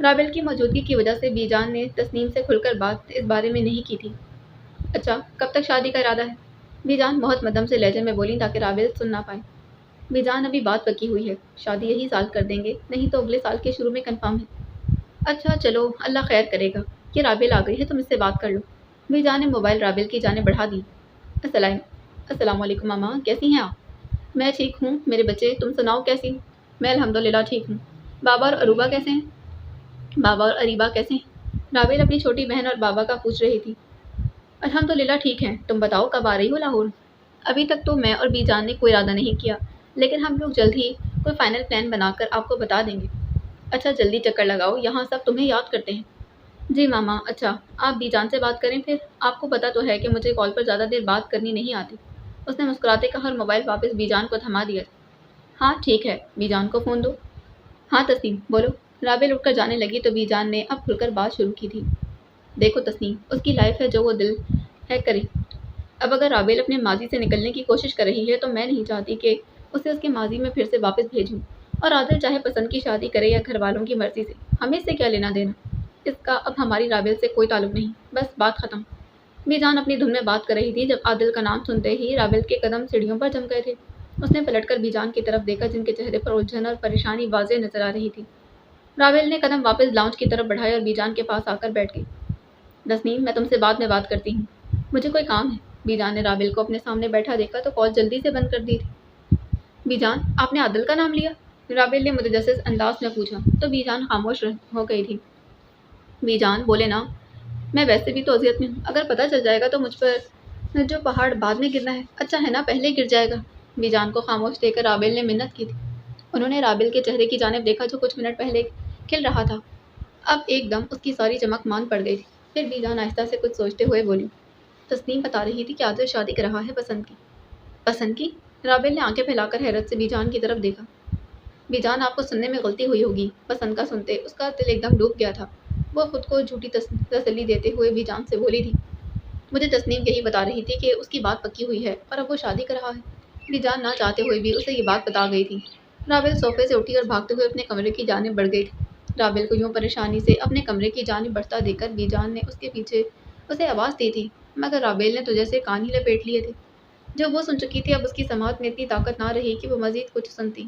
رابل کی موجودگی کی وجہ سے بی جان نے تسنیم سے کھل کر بات اس بارے میں نہیں کی تھی۔ اچھا، کب تک شادی کا ارادہ ہے؟ بی جان بہت مدم سے لہجے میں بولیں تاکہ رابل سن نہ پائے۔ بی جان ابھی بات پکی ہوئی ہے، شادی یہی سال کر دیں گے، نہیں تو اگلے سال کے شروع میں کنفرم ہے۔ اچھا چلو، اللہ خیر کرے گا۔ یہ رابل آ گئی ہے، تم اس سے بات کر لو۔ بی جان نے موبائل رابل کی جانب بڑھا دی۔ السلام علیکم ماما، کیسی ہیں آپ؟ میں ٹھیک ہوں میرے بچے، تم سناؤ کیسی؟ میں الحمدللہ ٹھیک ہوں۔ بابا اور اروبا کیسے ہیں؟ بابا اور اریبا کیسے ہیں؟ رابل اپنی چھوٹی بہن اور بابا کا پوچھ رہی تھی۔ الحمدللہ ٹھیک ہیں، تم بتاؤ کب آ رہی ہو لاہور؟ ابھی تک تو میں اور بی جان نے کوئی ارادہ نہیں کیا، لیکن ہم لوگ جلد ہی کوئی فائنل پلان بنا کر آپ کو بتا دیں گے۔ اچھا جلدی چکر لگاؤ، یہاں سب تمہیں یاد کرتے ہیں۔ جی ماما۔ اچھا آپ بی جان سے بات کریں پھر، آپ کو پتہ تو ہے کہ مجھے کال پر زیادہ دیر بات کرنی نہیں آتی۔ اس نے مسکراتے کہا اور موبائل واپس بی جان کو تھما دیا۔ ہاں ٹھیک ہے، بی جان کو فون دو۔ ہاں تسنیم بولو۔ رابل اٹھ کر جانے لگی تو بی جان نے اب کھل کر بات شروع کی تھی۔ دیکھو تسنیم، اس کی لائف ہے جو وہ دل ہے کرے۔ اب اگر رابل اپنے ماضی سے نکلنے کی کوشش کر رہی ہے تو میں نہیں چاہتی کہ اسے اس کے ماضی میں پھر سے واپس بھیجوں۔ اور عادل چاہے پسند کی شادی کرے یا گھر والوں کی مرضی سے، ہمیں اس سے کیا لینا دینا؟ اس کا اب ہماری رابل سے کوئی تعلق نہیں، بس بات ختم۔ بی جان اپنی دھن میں بات کر رہی تھی جب عادل کا نام سنتے ہی رابل کے قدم سیڑھیوں پر جم گئے تھے۔ اس نے پلٹ کر بی جان کی طرف دیکھا جن کے چہرے پر الجھن اور پریشانی واضح نظر آ رہی تھی۔ رابل نے قدم واپس لاؤنج کی طرف بڑھائے اور بی جان کے پاس آ کر بیٹھ گئی۔ تسنیم میں تم سے بعد میں بات کرتی ہوں، مجھے کوئی کام ہے۔ بی جان نے رابل کو اپنے سامنے بیٹھا دیکھا تو کال جلدی سے بند کر دی تھی۔ بی جان آپ نے عادل کا نام لیا؟ رابل نے متجسس انداز میں پوچھا تو بی جان خاموش ہو گئی تھی۔ بی جان بولے نا، میں ویسے بھی تو اذیت میں ہوں، اگر پتہ چل جائے گا تو مجھ پر جو پہاڑ بعد میں گرنا ہے، اچھا ہے نا پہلے گر جائے گا۔ بی جان کو خاموش دیکھ کر رابل نے منت کی تھی۔ انہوں نے رابل کے چہرے کی جانب دیکھا جو کچھ منٹ پہلے کھل رہا تھا، اب ایک دم اس کی ساری چمک مان پڑ گئی تھی۔ پھر بی جان آہستہ سے کچھ سوچتے ہوئے بولی، تسنیم بتا رہی تھی کہ عادل شادی کر رہا ہے پسند کی۔ پسند کی؟ رابل نے آنکھیں پھیلا کر حیرت سے بی جان کی طرف دیکھا۔ بی جان آپ کو سننے میں غلطی ہوئی ہوگی، پسند کا سنتے اس کا دل ایک دم ڈوب گیا تھا۔ وہ خود کو جھوٹی تسلی دیتے ہوئے بی جان سے بولی تھی، مجھے تسنیم یہی بتا رہی تھی کہ اس کی بات پکی ہوئی ہے اور اب وہ شادی کر رہا ہے۔ بی جان نہ چاہتے ہوئے بھی اسے یہ بات بتا گئی تھی۔ رابل صوفے سے اٹھی اور بھاگتے ہوئے اپنے کمرے کی جانب بڑھ گئی تھی۔ رابل کو یوں پریشانی سے اپنے کمرے کی جانب بڑھتا دیکھ کر بی جان نے اس کے پیچھے اسے آواز دی تھی، مگر رابل نے تو جیسے کان ہی لپیٹ لیے تھے۔ جو وہ سن چکی تھی اب اس کی سماعت میں اتنی طاقت نہ رہی کہ وہ مزید کچھ سنتی۔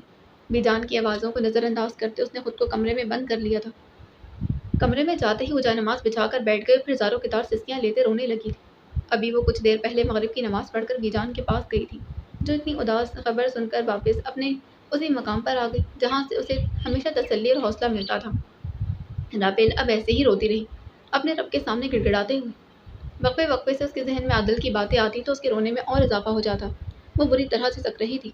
بی جان کی آوازوں کو نظر انداز کرتے اس نے خود کو کمرے میں بند کر لیا تھا۔ کمرے میں جاتے ہی وہ جائے نماز بچھا کر بیٹھ گئی، پھر زاروں قطار سسکیاں لیتے رونے لگی تھی۔ ابھی وہ کچھ دیر پہلے مغرب کی نماز پڑھ کر بی جان کے پاس گئی تھی، جو اتنی اداس خبر سن کر واپس اپنے اسی مقام پر آ گئی جہاں سے اسے ہمیشہ تسلی اور حوصلہ ملتا تھا۔ رابل اب ایسے ہی روتی رہی، اپنے رب کے سامنے گڑ گڑاتے ہوئے۔ وقفے وقفے سے اس کے ذہن میں عادل کی باتیں آتی تو اس کے رونے میں اور اضافہ ہو جاتا۔ وہ بری طرح سے سک رہی تھی۔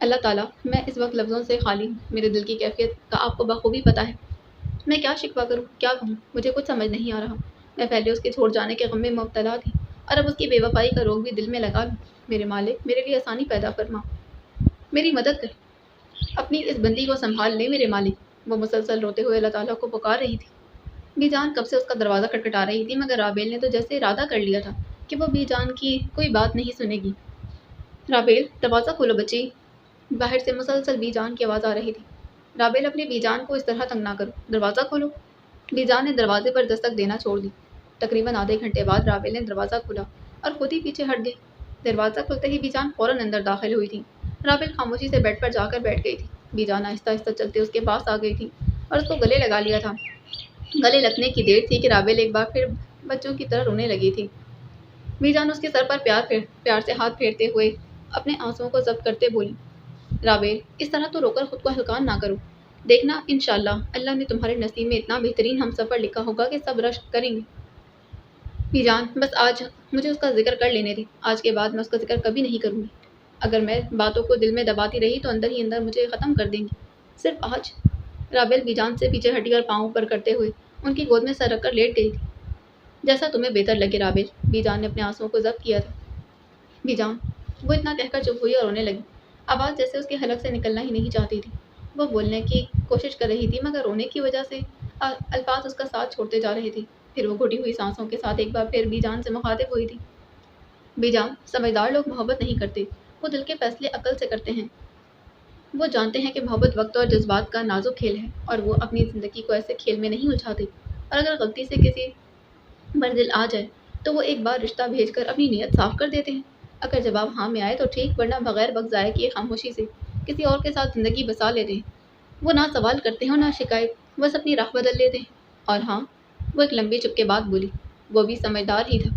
اللہ تعالیٰ، میں اس وقت لفظوں سے خالی ہوں، میرے دل کی کیفیت کا آپ کو بخوبی پتہ ہے۔ میں کیا شکوہ کروں، کیا کہوں، مجھے کچھ سمجھ نہیں آ رہا۔ میں پہلے اس کے چھوڑ جانے کے غم میں مبتلا تھی اور اب اس کی بے وفائی کا روگ بھی دل میں لگا لوں۔ میرے مالک میرے لیے آسانی پیدا فرما، میری مدد کر، اپنی اس بندی کو سنبھال لے میرے مالک۔ وہ مسلسل روتے ہوئے اللہ تعالیٰ کو پکار رہی تھی۔ بی جان کب سے اس کا دروازہ کھٹکھٹا رہی تھی مگر رابل نے تو جیسے ارادہ کر لیا تھا کہ وہ بی جان کی کوئی بات نہیں سنے گی۔ رابل دروازہ کھولو بچی، باہر سے مسلسل بی جان کی آواز آ رہی تھی۔ رابل اپنے بی جان کو اس طرح تنگ نہ کرو، دروازہ کھولو۔ بی جان نے دروازے پر دستک دینا چھوڑ دی۔ تقریباً آدھے گھنٹے بعد رابل نے دروازہ کھولا اور خود ہی پیچھے ہٹ گئی۔ دروازہ کھلتے ہی بی جان فوراً اندر داخل ہوئی تھی۔ رابل خاموشی سے بیڈ پر جا کر بیٹھ گئی تھی۔ بی جان آہستہ آہستہ چلتے اس کے پاس آ گئی تھی اور اس کو گلے لگا لیا تھا۔ گلے لگنے کی دیر تھی کہ رابل ایک بار پھر بچوں کی طرح رونے لگی تھی۔ بی جان اس کے سر پر پیار سے ہاتھ پھیرتے ہوئے اپنے آنسوؤں کو ضبط کرتے بولی، رابل اس طرح تو رو کر خود کو ہلکان نہ کرو، دیکھنا انشاءاللہ اللہ نے تمہارے نصیب میں اتنا بہترین ہم سفر لکھا ہوگا کہ سب رشک کریں گے۔ بی جان بس آج مجھے اس کا ذکر کر لینے دی، آج کے بعد میں اس کا ذکر کبھی نہیں کروں گی۔ اگر میں باتوں کو دل میں دباتی رہی تو اندر ہی اندر مجھے ختم کر دیں گی، صرف آج۔ رابل بی جان سے پیچھے ہٹی اور پاؤں اوپر کرتے ہوئے ان کی گود میں سر رکھ کر لیٹ گئی تھی۔ جیسا تمہیں بہتر لگے رابل، بی جان نے اپنے آنسوؤں کو ضبط کیا تھا۔ بی جان، وہ اتنا کہہ کر چپ ہوئی اور رونے لگی، آواز جیسے اس کے حلق سے نکلنا ہی نہیں چاہتی تھی۔ وہ بولنے کی کوشش کر رہی تھی مگر رونے کی وجہ سے الفاظ اس کا ساتھ چھوڑتے جا رہے تھے۔ پھر وہ گھٹی ہوئی سانسوں کے ساتھ ایک بار پھر بی جان سے مخاطب ہوئی تھی، بی جان سمجھدار لوگ محبت نہیں کرتے، وہ دل کے فیصلے عقل سے کرتے ہیں۔ وہ جانتے ہیں کہ محبت وقت اور جذبات کا نازک کھیل ہے اور وہ اپنی زندگی کو ایسے کھیل میں نہیں الجھاتے، اور اگر غلطی سے کسی پر دل آ جائے تو وہ ایک بار رشتہ بھیج کر اپنی نیت صاف کر دیتے ہیں۔ اگر جواب ہاں میں آئے تو ٹھیک، ورنہ بغیر وقت ضائع کیے خاموشی سے کسی اور کے ساتھ زندگی بسا لیتے ہیں۔ وہ نہ سوال کرتے ہیں اور نہ شکایت، بس اپنی راہ بدل لیتے ہیں۔ اور ہاں، وہ ایک لمبی چپ کے بعد بولی، وہ بھی سمجھدار ہی تھا۔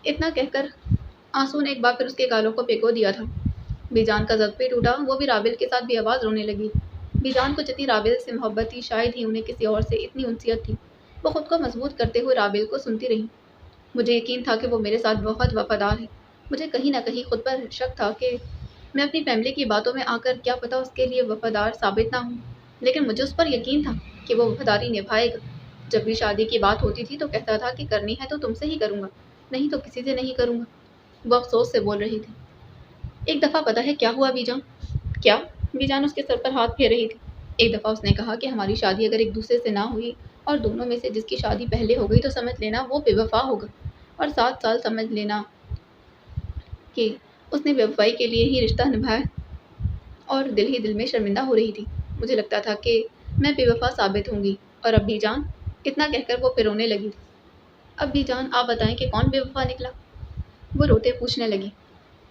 اتنا کہہ کر آنسو نے ایک بار پھر اس کے گالوں کو پھینکو دیا تھا۔ بیجان کا ضد بھی ٹوٹا، وہ بھی رابل کے ساتھ بھی آواز رونے لگی۔ بیجان کو جتنی رابل سے محبت تھی شاید ہی انہیں کسی اور سے اتنی انسیت تھی۔ وہ خود کو مضبوط کرتے ہوئے رابل کو سنتی رہی۔ مجھے یقین تھا کہ وہ میرے ساتھ بہت وفادار ہے۔ مجھے کہیں نہ کہیں خود پر شک تھا کہ میں اپنی فیملی کی باتوں میں آ کر کیا پتہ اس کے لیے وفادار ثابت نہ ہوں، لیکن مجھے اس پر یقین تھا کہ وہ وفاداری نبھائے گا۔ جب بھی شادی کی بات ہوتی تھی تو کہتا تھا کہ کرنی ہے تو تم سے ہی کروں گا، نہیں تو کسی سے نہیں کروں گا۔ وہ افسوس سے بول رہی تھی۔ ایک دفعہ پتہ ہے کیا ہوا بیجان؟ کیا؟ بیجان اس کے سر پر ہاتھ پھیر رہی تھی۔ ایک دفعہ اس نے کہا کہ ہماری شادی اگر ایک دوسرے سے نہ ہوئی اور دونوں میں سے جس کی شادی پہلے ہو گئی تو سمجھ لینا وہ بے وفا ہوگا، اور 7 سال سمجھ لینا کہ اس نے بے وفائی کے لیے ہی رشتہ نبھایا، اور دل ہی دل میں شرمندہ ہو رہی تھی۔ مجھے لگتا تھا کہ میں بے وفا ثابت ہوں گی، اور اب بیجان، اتنا کہہ کر وہ پھر رونے لگی تھی۔ اب بیجان آپ بتائیں کہ کون بے وفا نکلا؟ وہ روتے پوچھنے لگی۔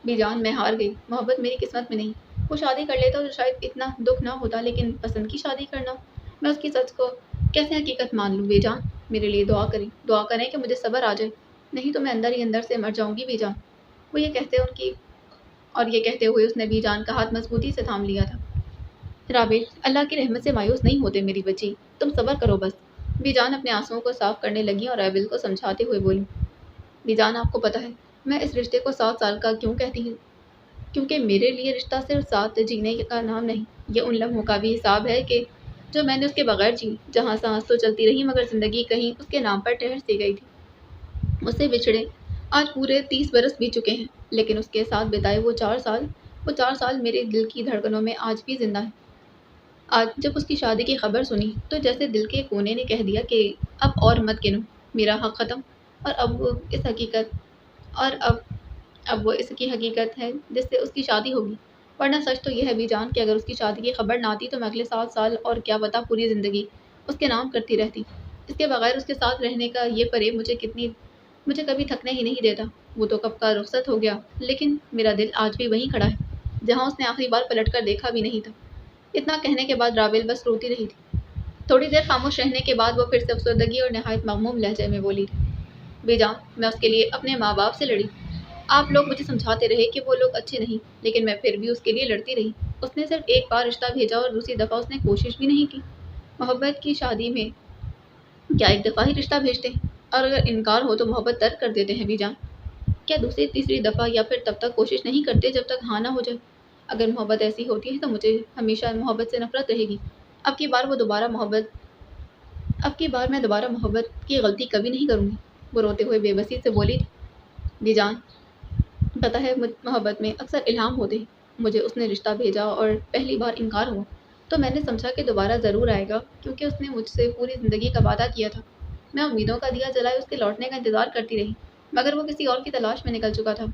بیجان میں ہار گئی، محبت میری قسمت میں نہیں۔ وہ شادی کر لیتا تو شاید اتنا دکھ نہ ہوتا، لیکن پسند کی شادی کرنا، میں اس کی سچ کو کیسے حقیقت مان لوں؟ بیجان میرے لیے دعا کریں، دعا کریں کہ مجھے صبر آ جائے، نہیں تو میں اندر ہی اندر سے مر جاؤں گی بیجان۔ وہ یہ کہتے ہوئے اس نے بیجان کا ہاتھ مضبوطی سے تھام لیا تھا۔ رابل، اللہ کی رحمت سے مایوس نہیں ہوتے میری بچی، تم صبر کرو بس۔ بیجان اپنے آنسوؤں کو صاف کرنے لگی اور رابل کو سمجھاتے ہوئے بولی، بیجان آپ کو پتہ ہے میں اس رشتے کو 7 سال کا کیوں کہتی ہوں؟ کیونکہ میرے لیے رشتہ صرف ساتھ جینے کا نام نہیں، یہ ان لمحوں کا بھی حساب ہے کہ جو میں نے اس کے بغیر جی، جہاں سانس تو چلتی رہی مگر زندگی کہیں اس کے نام پر ٹھہر سی گئی تھی۔ اس سے بچھڑے آج پورے 30 برس بیت چکے ہیں، لیکن اس کے ساتھ بتائے وہ 4 سال میرے دل کی دھڑکنوں میں آج بھی زندہ ہے۔ آج جب اس کی شادی کی خبر سنی تو جیسے دل کے کونے نے کہہ دیا کہ اب اور مت گنو، میرا حق ختم، اور اب وہ اس کی حقیقت ہے جس سے اس کی شادی ہوگی۔ ورنہ سچ تو یہ ہے بیجان کہ اگر اس کی شادی کی خبر نہ آتی تو میں اگلے 7 سال اور کیا پتا پوری زندگی اس کے نام کرتی رہتی۔ اس کے بغیر اس کے ساتھ رہنے کا یہ فریب مجھے کبھی تھکنے ہی نہیں دیتا۔ وہ تو کب کا رخصت ہو گیا، لیکن میرا دل آج بھی وہیں کھڑا ہے جہاں اس نے آخری بار پلٹ کر دیکھا بھی نہیں تھا۔ اتنا کہنے کے بعد رابل بس روتی رہی تھی۔ تھوڑی دیر خاموش رہنے کے بعد وہ پھر سے افسردگی اور نہایت مغموم لہجے میں بولی تھی، بیجان میں اس کے لیے اپنے ماں باپ سے لڑی۔ آپ لوگ مجھے سمجھاتے رہے کہ وہ لوگ اچھے نہیں، لیکن میں پھر بھی اس کے لیے لڑتی رہی۔ اس نے صرف ایک بار رشتہ بھیجا اور دوسری دفعہ اس نے کوشش بھی نہیں کی۔ محبت کی شادی میں کیا ایک دفعہ ہی رشتہ بھیجتے ہیں؟ اور اگر انکار ہو تو محبت ترک کر دیتے ہیں بیجان؟ کیا دوسری تیسری دفعہ یا پھر تب تک کوشش نہیں کرتے جب تک ہاں نہ ہو جائے؟ اگر محبت ایسی ہوتی ہے تو مجھے ہمیشہ محبت سے نفرت رہے گی۔ اب کی بار میں دوبارہ محبت کی غلطی کبھی نہیں کروں گی۔ وہ روتے ہوئے بے بسی سے بولی تھی۔ بیجان پتہ ہے محبت میں اکثر الہام ہوتے ہیں۔ مجھے اس نے رشتہ بھیجا اور پہلی بار انکار ہوا تو میں نے سمجھا کہ دوبارہ ضرور آئے گا، کیونکہ اس نے مجھ سے پوری زندگی کا وعدہ کیا تھا۔ میں امیدوں کا دیا جلائے اس کے لوٹنے کا انتظار کرتی رہی، مگر وہ کسی اور کی تلاش میں نکل چکا تھا۔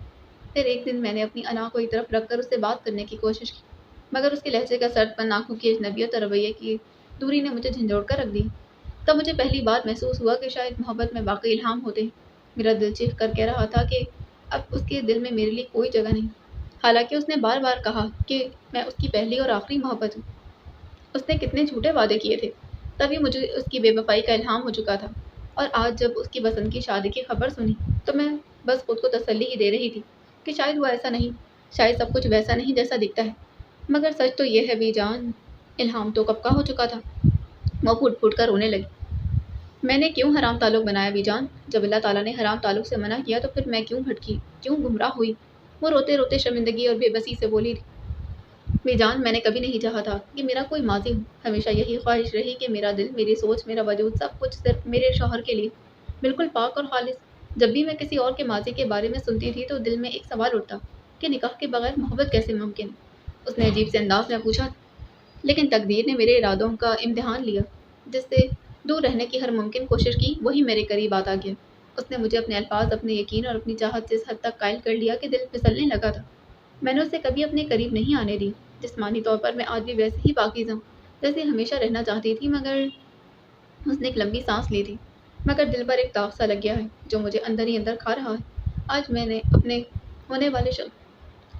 پھر ایک دن میں نے اپنی انا کو ایک طرف رکھ کر اس سے بات کرنے کی کوشش کی، مگر اس کے لہجے کا سرد پن، آنکھوں کی اجنبیت اور رویے کی دوری نے مجھے جھنجھوڑ کر رکھ دی۔ تب مجھے پہلی بار محسوس ہوا کہ شاید محبت میں واقعی الہام ہوتے ہیں۔ میرا دل چیخ کر کہہ رہا تھا کہ اب اس کے دل میں میرے لیے کوئی جگہ نہیں، حالانکہ اس نے بار بار کہا کہ میں اس کی پہلی اور آخری محبت ہوں۔ اس نے کتنے جھوٹے وعدے کیے تھے، تبھی مجھے اس کی بے وفائی کا الہام ہو چکا تھا۔ اور آج جب اس کی پسند کی شادی کی خبر سنی تو میں بس خود کو تسلی ہی دے رہی تھی کہ شاید وہ ایسا نہیں، شاید سب کچھ ویسا نہیں جیسا دکھتا ہے۔ مگر سچ تو یہ ہے بیجان، الہام تو کب کا ہو چکا تھا۔ وہ پھوٹ پھوٹ کر رونے لگی۔ میں نے کیوں حرام تعلق بنایا بیجان؟ جب اللہ تعالیٰ نے حرام تعلق سے منع کیا تو پھر میں کیوں بھٹکی، کیوں گمراہ ہوئی؟ وہ روتے روتے شرمندگی اور بے بسی سے بولی تھی۔ بیجان میں نے کبھی نہیں چاہا تھا کہ میرا کوئی ماضی ہو، ہمیشہ یہی خواہش رہی کہ میرا دل، میری سوچ، میرا وجود سب کچھ صرف میرے شوہر کے لیے بالکل پاک اور خالص۔ جب بھی میں کسی اور کے ماضی کے بارے میں سنتی تھی تو دل میں ایک سوال اٹھتا کہ نکاح کے بغیر محبت کیسے ممکن ہے؟ اس نے عجیب سے انداز میں پوچھا، لیکن تقدیر نے میرے ارادوں کا امتحان لیا۔ جس سے دور رہنے کی ہر ممکن کوشش کی وہی میرے قریب آتا گیا۔ اس نے مجھے اپنے الفاظ، اپنے یقین اور اپنی چاہت سے اس حد تک قائل کر لیا کہ دل پھسلنے لگا تھا۔ میں نے اسے کبھی اپنے قریب نہیں آنے دی۔ جسمانی طور پر میں آج بھی ویسے ہی پاکیزہ ہوں جیسے ہمیشہ رہنا چاہتی تھی، مگر اس نے ایک لمبی سانس لی تھی، مگر دل پر ایک داغ سا لگ گیا ہے جو مجھے اندر ہی اندر کھا رہا ہے۔ آج میں نے اپنے ہونے والے ش...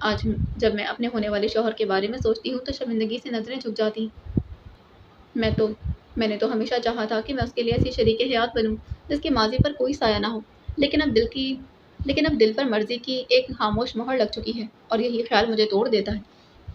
آج جب میں اپنے ہونے والے شوہر کے بارے میں سوچتی ہوں تو شرمندگی سے نظریں جھک جاتی ہیں۔ میں تو میں نے تو ہمیشہ چاہا تھا کہ میں اس کے لیے ایسی شریک حیات بنوں جس کے ماضی پر کوئی سایہ نہ ہو، لیکن اب دل پر مرضی کی ایک خاموش مہر لگ چکی ہے اور یہی خیال مجھے توڑ دیتا ہے۔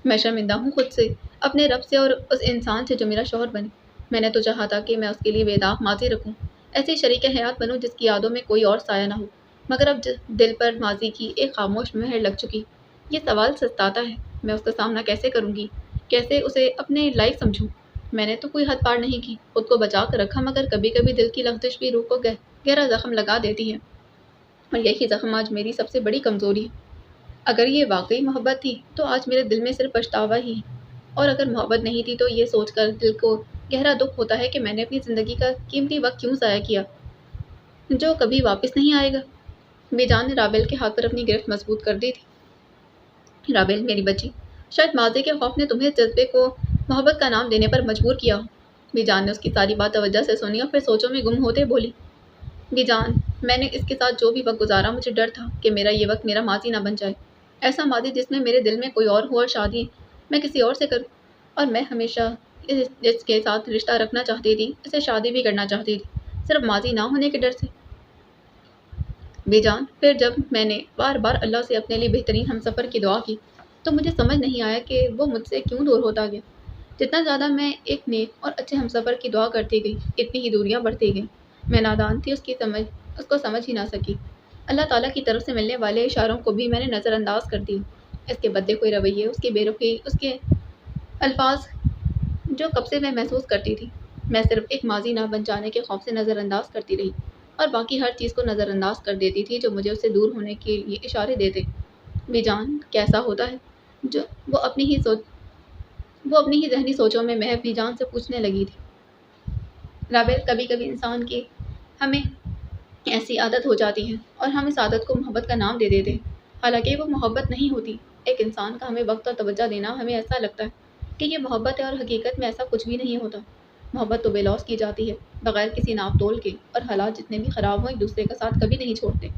میں شرمندہ ہوں خود سے، اپنے رب سے اور اس انسان سے جو میرا شوہر بنے۔ میں نے تو چاہا تھا کہ میں اس کے لیے بے داغ ماضی رکھوں، ایسی شریک حیات بنوں جس کی یادوں میں کوئی اور سایہ نہ ہو، مگر اب دل پر ماضی کی ایک خاموش مہر لگ چکی۔ یہ سوال سستاتا ہے، میں اس کا سامنا کیسے کروں گی، کیسے اسے اپنے لائق سمجھوں؟ میں نے تو کوئی حد پار نہیں کی، خود کو بچا کر رکھا، مگر کبھی کبھی دل کی لغزش بھی روح کو گہرا زخم لگا دیتی ہے، اور یہی زخم آج میری سب سے بڑی کمزوری ہے۔ اگر یہ واقعی محبت تھی تو آج میرے دل میں صرف پچھتاوا ہی ہے، اور اگر محبت نہیں تھی تو یہ سوچ کر دل کو گہرا دکھ ہوتا ہے کہ میں نے اپنی زندگی کا قیمتی وقت کیوں ضائع کیا جو کبھی واپس نہیں آئے گا۔ بے جان نے رابل کے ہاتھ پر اپنی گرفت مضبوط کر دی تھی۔ رابل میری بچی، شاید ماضی کے خوف نے تمہیں اس جذبے کو محبت کا نام دینے پر مجبور کیا ہو۔ بے جان نے اس کی ساری بات توجہ سے سنی اور پھر سوچوں میں گم ہوتے بولی، بے جان، میں نے اس کے ساتھ جو بھی وقت گزارا مجھے ڈر تھا کہ میرا یہ وقت میرا ماضی نہ بن جائے، ایسا ماضی جس میں میرے دل میں کوئی اور ہو اور شادی میں کسی اور سے کروں، اور میں ہمیشہ جس کے ساتھ رشتہ رکھنا چاہتی تھی اسے شادی بھی کرنا چاہتی تھی، صرف ماضی نہ ہونے کے ڈر سے۔ بے جان، پھر جب میں نے بار بار اللہ سے اپنے لیے بہترین ہمسفر کی دعا کی تو مجھے سمجھ نہیں آیا کہ وہ مجھ سے کیوں دور ہوتا گیا۔ جتنا زیادہ میں ایک نیک اور اچھے ہمسفر کی دعا کرتی گئی اتنی ہی دوریاں بڑھتی گئیں۔ میں نادان تھی، اس کو سمجھ ہی نہ سکی۔ اللہ تعالیٰ کی طرف سے ملنے والے اشاروں کو بھی میں نے نظر انداز کر دیا، اس کے بدلے ہوئے رویے، اس کی بے رخی، اس کے الفاظ جو کب سے میں محسوس کرتی تھی۔ میں صرف ایک ماضی نہ بن جانے کے خوف سے نظر انداز کرتی رہی اور باقی ہر چیز کو نظر انداز کر دیتی تھی جو مجھے اس سے دور ہونے کے لیے اشارے دیتے۔ بے جان، کیسا ہوتا ہے جو وہ اپنی ہی ذہنی سوچوں میں محو بے جان سے پوچھنے لگی تھی۔ رابل، کبھی کبھی انسان کی ہمیں ایسی عادت ہو جاتی ہے اور ہم اس عادت کو محبت کا نام دے دیتے ہیں، حالانکہ وہ محبت نہیں ہوتی۔ ایک انسان کا ہمیں وقت اور توجہ دینا، ہمیں ایسا لگتا ہے کہ یہ محبت ہے، اور حقیقت میں ایسا کچھ بھی نہیں ہوتا۔ محبت تو بے لوث کی جاتی ہے، بغیر کسی ناپ تول کے، اور حالات جتنے بھی خراب ہوں ایک دوسرے کا ساتھ کبھی نہیں چھوڑتے۔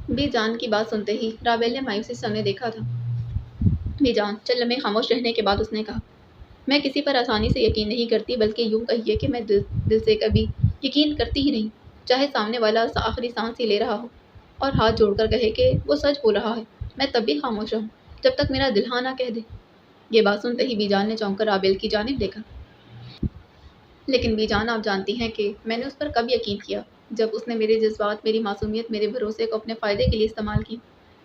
بے جان کی بات سنتے ہی رابل نے مایوسی سے ہمیں دیکھا تھا۔ بے جان، چند لمحے خاموش رہنے کے بعد اس نے کہا، میں کسی پر آسانی سے یقین نہیں کرتی، بلکہ یوں کہیے کہ میں دل سے کبھی یقین کرتی ہی نہیں، چاہے سامنے والا آخری سانس ہی لے رہا ہو اور ہاتھ جوڑ کر کہے کہ وہ سچ بول رہا ہے، میں تب بھی خاموش رہوں جب تک میرا دل ہاں نہ کہہ دے۔ یہ بات سنتے ہی بی جان نے چونک کر رابل کی جانب دیکھا۔ لیکن بی جان، آپ جانتی ہیں کہ میں نے اس پر کب یقین کیا؟ جب اس نے میرے جذبات، میری معصومیت، میرے بھروسے کو اپنے فائدے کے لیے استعمال کیا۔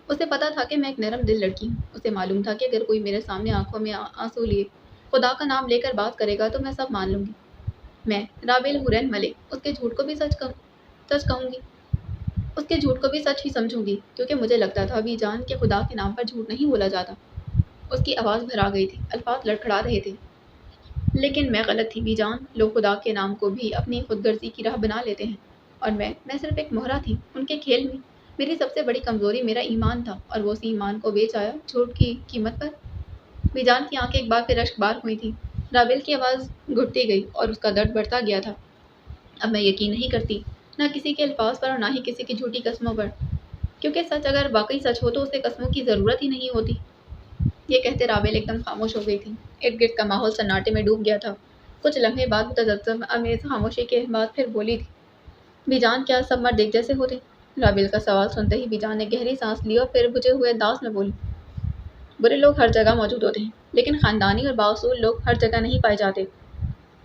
اسے پتا تھا کہ میں ایک نرم دل لڑکی ہوں، اسے معلوم تھا کہ اگر کوئی میرے سامنے آنکھوں میں آنسو لیے خدا کا نام لے کر بات کرے گا تو میں سب مان لوں گی۔ میں رابل حورین ملک اس کے جھوٹ کو بھی سچ کہوں گی، اس کے جھوٹ کو بھی سچ ہی سمجھوں گی، کیونکہ مجھے لگتا تھا بی جان کہ خدا کے نام پر جھوٹ نہیں بولا جاتا۔ اس کی آواز بھرا گئی تھی، الفاظ لڑکھڑا رہے تھے۔ لیکن میں غلط تھی بی جان، لوگ خدا کے نام کو بھی اپنی خود غرضی کی راہ بنا لیتے ہیں، اور میں صرف ایک مہرا تھی ان کے کھیل میں۔ میری سب سے بڑی کمزوری میرا ایمان تھا، اور وہ اسی ایمان کو بیچ آیا جھوٹ کی قیمت پر۔ بی جان کی آنکھیں ایک بار پھر اشک بار ہوئی تھیں، رابل کی آواز گھٹتی گئی اور اس کا درد بڑھتا گیا تھا۔ اب میں یقین نہیں کرتی، نہ کسی کے الفاظ پر اور نہ ہی کسی کی جھوٹی قسموں پر، کیونکہ سچ اگر واقعی سچ ہو تو اسے قسموں کی ضرورت ہی نہیں ہوتی۔ یہ کہتے رابل ایک دم خاموش ہو گئی تھی، ارد گرد کا ماحول سناٹے میں ڈوب گیا تھا۔ کچھ لمحے بعد متذبذب آمیز خاموشی کے بعد پھر بولی تھی، بی جان، کیا سب مرد ایک جیسے ہوتے؟ رابل کا سوال سنتے ہی بی جان نے گہری سانس لی اور پھر بجھے ہوئے انداز میں بولی، برے لوگ ہر جگہ موجود ہوتے ہیں، لیکن خاندانی اور بااصول لوگ ہر جگہ نہیں پائے جاتے۔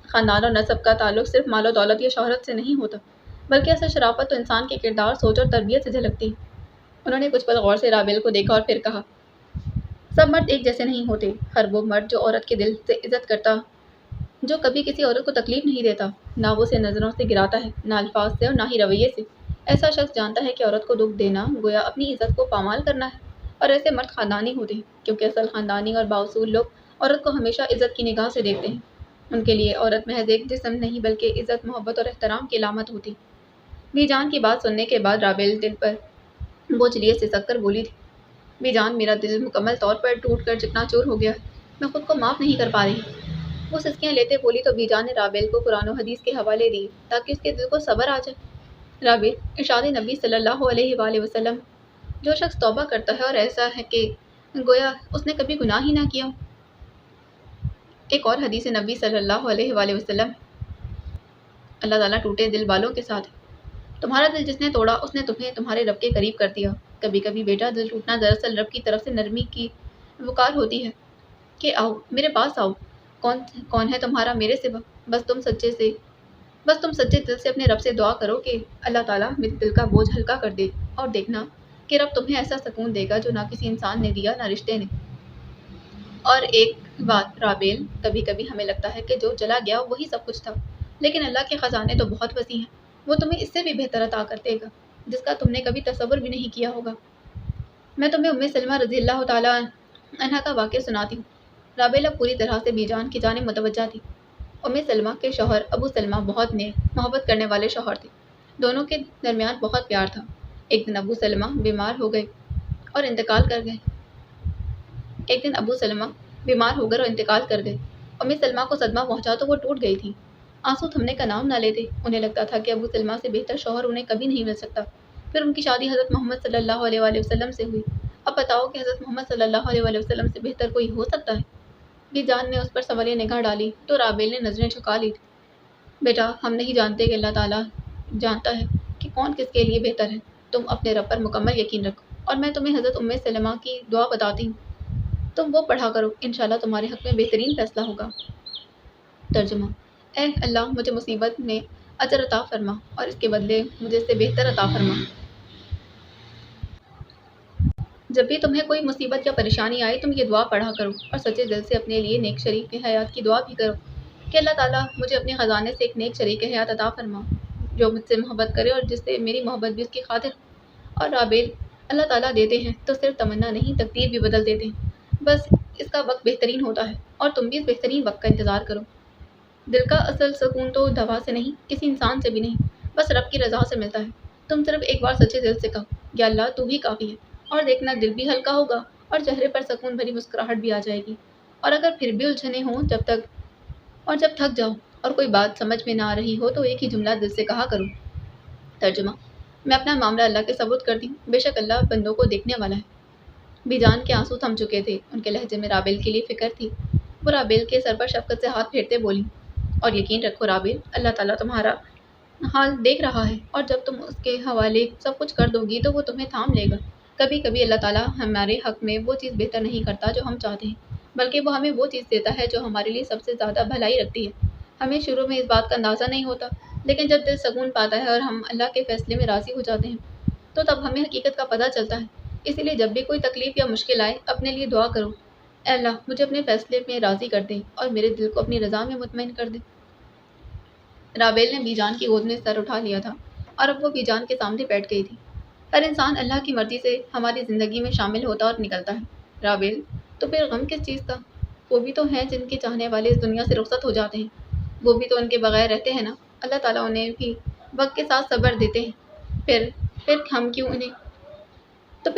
خاندان اور نسب کا تعلق صرف مال و دولت یا شہرت سے نہیں ہوتا، بلکہ اصل شرافت تو انسان کے کردار، سوچ اور تربیت سے جھلکتی ہے۔ انہوں نے کچھ پل غور سے رابل کو دیکھا اور پھر کہا، سب مرد ایک جیسے نہیں ہوتے۔ ہر وہ مرد جو عورت کے دل سے عزت کرتا، جو کبھی کسی عورت کو تکلیف نہیں دیتا، نہ وہ اسے نظروں سے گراتا ہے، نہ الفاظ سے اور نہ ہی رویے سے، ایسا شخص جانتا ہے کہ عورت کو دکھ دینا گویا اپنی عزت کو پامال کرنا ہے، اور ایسے مرد خاندانی ہوتے ہیں، کیونکہ اصل خاندانی اور بااصول لوگ عورت کو ہمیشہ عزت کی نگاہ سے دیکھتے ہیں۔ ان کے لیے عورت محض ایک جسم نہیں بلکہ عزت، محبت اور احترام کی علامت ہوتی۔ بی جان کی بات سننے کے بعد رابل دل پر بوجھ لیے سسک کر بولی تھی، بی جان، میرا دل مکمل طور پر ٹوٹ کر چکنا چور ہو گیا ہے، میں خود کو معاف نہیں کر پا رہی۔ وہ سسکیاں لیتے بولی تو بی جان نے رابیل کو قرآن و حدیث کے حوالے دیے تاکہ اس کے دل کو صبر آ جائے۔ رابیل، ارشاد نبی صلی اللہ علیہ وآلہ وسلم، جو شخص توبہ کرتا ہے اور ایسا ہے کہ گویا اس نے کبھی گناہ ہی نہ کیا ہو۔ ایک اور حدیث نبی صلی اللہ علیہ وآلہ وسلم، اللہ تعالیٰ ٹوٹے دل والوں کے ساتھ ہے۔ تمہارا دل جس نے توڑا اس نے تمہیں تمہارے رب کے قریب کر دیا۔ کبھی کبھی بیٹا، دل ٹوٹنا دراصل رب کی طرف سے نرمی کی وقار ہوتی ہے کہ آؤ میرے پاس آؤ، کون ہے تمہارا میرے سوا؟ بس تم سچے دل سے اپنے رب سے دعا کرو کہ اللہ تعالیٰ میرے دل کا بوجھ ہلکا کر دے، اور دیکھنا کہ رب تمہیں ایسا سکون دے گا جو نہ کسی انسان نے دیا نہ رشتے نے۔ اور ایک بات رابیل، کبھی کبھی ہمیں لگتا ہے کہ جو چلا گیا وہی سب کچھ تھا، لیکن اللہ کے خزانے تو بہت وسیع ہیں، وہ تمہیں اس سے بھی بہتر عطا کر دے گا جس کا تم نے کبھی تصور بھی نہیں کیا ہوگا۔ میں تمہیں ام سلمہ رضی اللہ تعالیٰ عنہا کا واقعہ سناتی ہوں۔ رابیل اب پوری طرح سے بی جان کی جانب متوجہ تھی۔ ام سلمہ کے شوہر ابو سلمہ بہت نیک محبت کرنے والے شوہر تھے، دونوں کے درمیان بہت پیار تھا۔ ایک دن ابو سلمہ بیمار ہو گئے اور انتقال کر گئے۔ ام سلمہ کو صدمہ پہنچا تو وہ ٹوٹ گئی تھی، آنسو تھمنے کا نام نہ لیتے۔ انہیں لگتا تھا کہ ابو سلمہ سے بہتر شوہر انہیں کبھی نہیں مل سکتا۔ پھر ان کی شادی حضرت محمد صلی اللہ علیہ وآلہ وسلم سے ہوئی۔ اب بتاؤ کہ حضرت محمد صلی اللہ علیہ وآلہ وسلم سے بہتر کوئی ہو سکتا ہے؟ بی جان نے اس پر سوالیہ نگاہ ڈالی تو رابیل نے نظریں جھکا لی تھی۔ بیٹا، ہم نہیں جانتے کہ اللہ تعالیٰ جانتا ہے کہ کون کس کے لیے بہتر ہے۔ تم اپنے رب پر مکمل یقین رکھو، اور میں تمہیں حضرت ام سلمہ کی دعا بتاتی ہوں، تم وہ پڑھا کرو، انشاءاللہ تمہارے حق میں بہترین فیصلہ ہوگا۔ ترجمہ: اے اللہ، مجھے مصیبت میں اجر عطا فرما اور اس کے بدلے مجھے اس سے بہتر عطا فرما۔ جب بھی تمہیں کوئی مصیبت یا پریشانی آئے تم یہ دعا پڑھا کرو، اور سچے دل سے اپنے لیے نیک شریک حیات کی دعا بھی کرو کہ اللہ تعالیٰ مجھے اپنے خزانے سے ایک نیک شریک حیات عطا فرما جو مجھ سے محبت کرے اور جس سے میری محبت بھی اس کی خاطر۔ اور رابیل، اللہ تعالیٰ دیتے ہیں تو صرف تمنا نہیں، تقدیر بھی بدل دیتے ہیں، بس اس کا وقت بہترین ہوتا ہے اور تم بھی اس بہترین وقت کا انتظار کرو۔ دل کا اصل سکون تو دوا سے نہیں، کسی انسان سے بھی نہیں، بس رب کی رضا سے ملتا ہے۔ تم صرف ایک بار سچے دل سے کہو، یا اللہ تو ہی کافی ہے، اور دیکھنا دل بھی ہلکا ہوگا اور چہرے پر سکون بھری مسکراہٹ بھی آ جائے گی۔ اور اگر پھر بھی الجھنیں ہوں جب تھک جاؤ اور کوئی بات سمجھ میں نہ آ رہی ہو تو ایک ہی جملہ دل سے کہا کرو۔ ترجمہ: میں اپنا معاملہ اللہ کے سپرد کرتی ہوں، بے شک اللہ بندوں کو دیکھنے والا ہے۔ بی جان کے آنسو تھم چکے تھے، ان کے لہجے میں رابیل کے لیے فکر تھی۔ وہ رابیل کے سر پر شفقت سے ہاتھ پھیرتے بولی، اور یقین رکھو رابیل، اللہ تعالیٰ تمہارا حال دیکھ رہا ہے، اور جب تم اس کے حوالے سب کچھ کر دو گی تو وہ تمہیں تھام لے گا۔ کبھی کبھی اللہ تعالیٰ ہمارے حق میں وہ چیز بہتر نہیں کرتا جو ہم چاہتے ہیں، بلکہ وہ ہمیں وہ چیز دیتا ہے جو ہمارے لیے سب سے زیادہ بھلائی رکھتی ہے۔ ہمیں شروع میں اس بات کا اندازہ نہیں ہوتا، لیکن جب دل سکون پاتا ہے اور ہم اللہ کے فیصلے میں راضی ہو جاتے ہیں تو تب ہمیں حقیقت کا پتہ چلتا ہے۔ اسی لیے جب بھی کوئی تکلیف یا مشکل آئے اپنے لیے دعا کرو، اے اللہ مجھے اپنے فیصلے میں راضی کر دے اور میرے دل کو اپنی رضا میں مطمئن کر دے۔ رابیل نے بی جان کی گود میں سر اٹھا لیا تھا اور اب وہ بی جان کے سامنے بیٹھ گئی تھی۔ ہر انسان اللہ کی مرضی سے ہماری زندگی میں شامل ہوتا اور نکلتا ہے۔ رابیل، تو پھر غم کس چیز کا؟ وہ بھی تو ہیں جن کے چاہنے والے اس دنیا سے رخصت ہو جاتے ہیں، وہ بھی تو ان کے بغیر رہتے ہیں نا۔ اللہ تعالیٰ انہیں بھی وقت کے ساتھ صبر دیتے ہیں، پھر